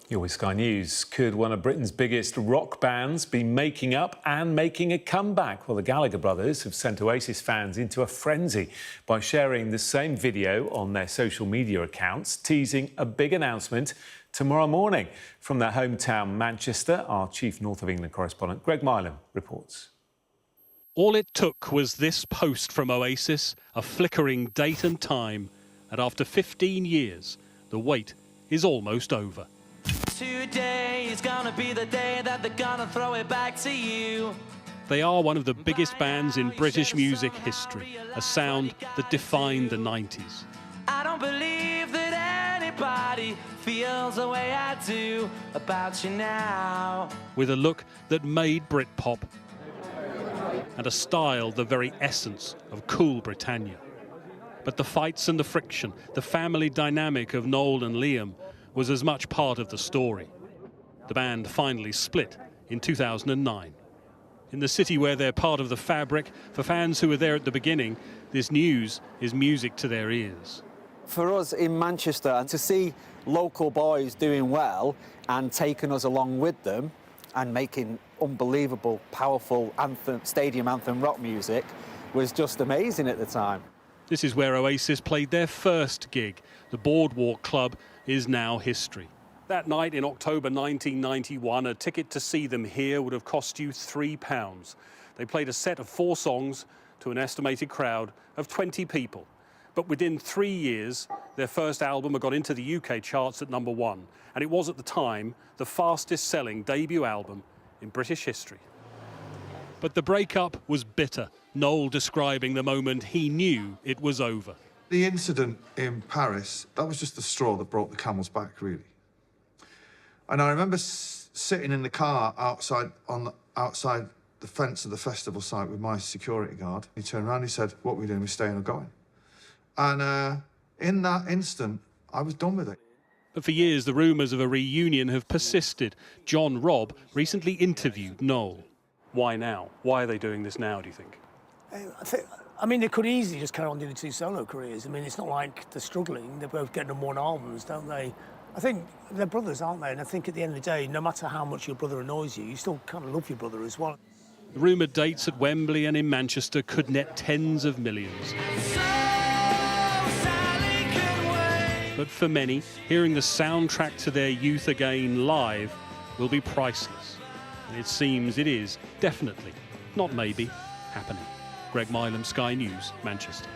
You're with Sky News. Could one of Britain's biggest rock bands be making up and making a comeback? Well, the Gallagher brothers have sent Oasis fans into a frenzy by sharing the same video on their social media accounts, teasing a big announcement tomorrow morning. From their hometown, Manchester, our chief North of England correspondent, Greg Milam, reports. All it took was this post from Oasis, a flickering date and time, and after 15 years, the wait is almost over. Today is gonna be the day that they're gonna throw it back to you. They are one of the biggest bands in British music history, a sound that defined the 90s. I don't believe that anybody feels the way I do about you now. With a look that made Britpop and a style the very essence of cool Britannia. But the fights and the friction, the family dynamic of Noel and Liam was as much part of the story. The band finally split in 2009. In the city where they're part of the fabric, for fans who were there at the beginning, this news is music to their ears. For us in Manchester, and to see local boys doing well and taking us along with them and making unbelievable, powerful stadium anthem rock music was just amazing at the time. This is where Oasis played their first gig. The Boardwalk Club is now history. That night in October 1991, a ticket to see them here would have cost you £3. They played a set of 4 songs to an estimated crowd of 20 people. But within 3 years, their first album had got into the UK charts at #1, and it was at the time the fastest-selling debut album in British history. But the breakup was bitter, Noel describing the moment he knew it was over. The incident in Paris, that was just the straw that broke the camel's back, really. And I remember sitting in the car outside the fence of the festival site with my security guard. He turned around, he said, "What are we doing? We're staying or going?" And in that instant, I was done with it. But for years, the rumours of a reunion have persisted. John Robb recently interviewed Noel. Why now? Why are they doing this now, do you think? I mean, they could easily just carry on doing 2 solo careers. I mean, it's not like they're struggling. They're both getting #1 albums, don't they? I think they're brothers, aren't they? And I think at the end of the day, no matter how much your brother annoys you, you still kind of love your brother as well. The rumoured dates at Wembley and in Manchester could net tens of millions. But for many, hearing the soundtrack to their youth again live will be priceless. And it seems it is definitely, not maybe, happening. Greg Milam, Sky News, Manchester.